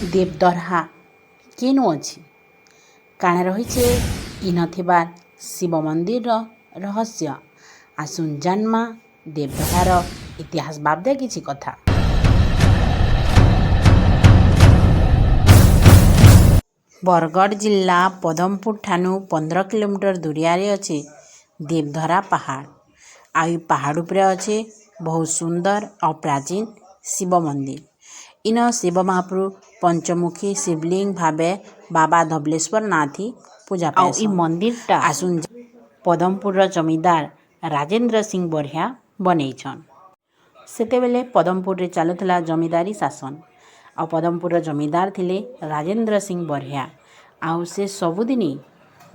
देवदरहा केनु अछि काण रही इन शिव मंदिर रहस्य आसुन जन्मा देवदरहार इतिहास बाबदे किछि कथा। बरगढ़ जिला पदमपुर ठानु 15 किलोमीटर दूरियारे अच्छे देवधरा पहाड़। आई पहाड़ उपरे अच्छे बहुत सुंदर और प्राचीन शिव मंदिर। इन शिव महाप्रभु पंचमुखी शिवलिंग भावे बाबा धबलेश्वर नाथी पूजा पाए। मंदिर आसुन पदमपुर जमींदार राजेंद्र सिंह बरिया बनईछन। सेतेबेले पदमपुर रे चलुला जमींदारी शासन आ पदमपुर जमींदार थिले राजेंद्र सिंह बरिया। आउ से सबुदिनी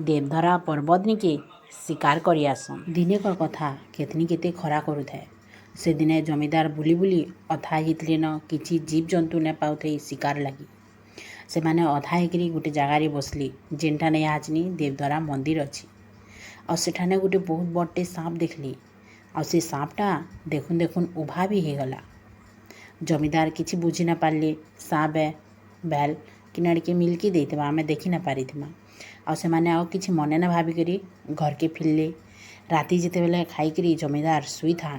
देवधरा पर्वतनी के शिकार करी आसन। दिने कर कथा केतनी केते खरा करुଥାଏ। से दिने जमींदार बुली बुली अथा हितले न किछि जीव जंतु ने पाउथे शिकार लगी। से माने अधा हेकरी गोटे जगार बसली जेनठा ने आजनी देवधरा मंदिर अछि। और सेठाने गोटे बहुत बड़टे सांप देखली। और से सांपटा देखुन देखुन उभा भी हो गला। जमींदार किछि बुझी ना पारले सांप बैल किनाड़ के मिलकी देथिबा आमे देखि ना पारिथिमा। और से माने आउ किछि मने ना भाबी करी घर के फिरले। राति जेते बेले खाई करी जमींदार सुई था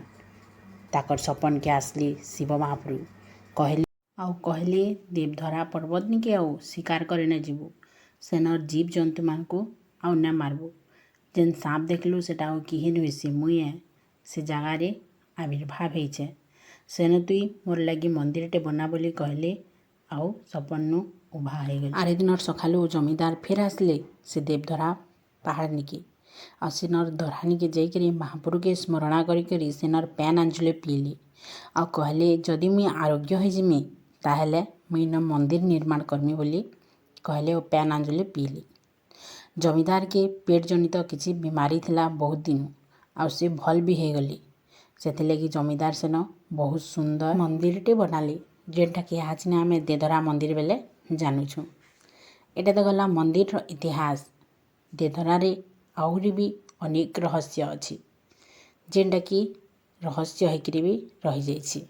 ताकर सपन के आसली शिव महाप्रभु कहले देवधरा पर्वतनी के आउ शिकार करे ना जीवु सेनर जीव जंतु मानकु आउ ना मारबु। जेन सांप देखलु सेटा आउ किहे नुहे से मुए से जगारे आविर्भाव होइछे। सेन तुई मोर लगी मंदिरटे बना बोली कहले आउ सपन्नु उभा हो गले। आरे दिन सकालू जमींदार फिर आसले से देवधरा पहाड़ निके और सेनर दरहानी के जाइकरी महाप्रभु के स्मरणा करी सेनर पैन आंचले पीली और कहले जदि मुई आरोग्य हो जिमी ताहेले मुई न मंदिर निर्माण करमी बोली कहले और पैन आंचले पीली। जमींदार के पेट जनित किसी बीमारी थिला बहुत दिन और से भल भी हो गली। से जमींदार सेन बहुत सुंदर मंदिरटे बनाली जेनटा कि आज ने आमे देवधरा मंदिर बेले जानुछु। एटा तो गला मंदिर इतिहास। देवधरा आहुरी भी अनेक रहस्य अच्छी जेनटा कि रहस्य होकरी भी रही जाइछि।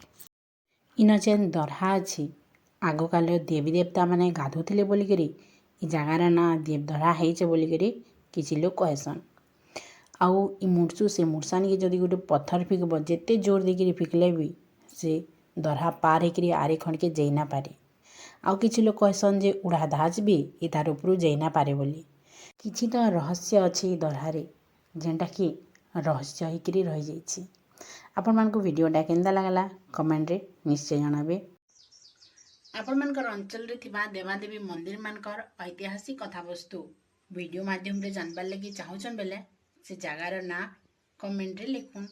इन जेन दरहा अच्छी आग काल देवी देवता माने गाधुले बोलिकी इ जगार ना देवधरा होइछे बोलिकी किछि लोग कहसन। आउ इ मुर्सु से मुर्सानी के जदि गोटे पत्थर फिकब जेते जोर देकरी फिकले भी से दरहा पार होकरी आरे खंड के जाइना पारे। आउ किछि लोग कहसन जे उड़ाधाज भी इ तार उपरू जाइना पारे बोली। किछि तो रहस्य अच्छी दरहारे जेनटा कि रहस्य होकरी रही जाइछि। आपण मानकु वीडियोटा केंदा लागला कमेंट रे निश्चय जणाबे। आपण मानकर अंचल रे थिबा देवादेवी मंदिर मानकर ऐतिहासिक कथा वस्तु वीडियो माध्यम रे जानबार लगी चाहूछन बेले से जगार ना कमेंट रे लिखुन।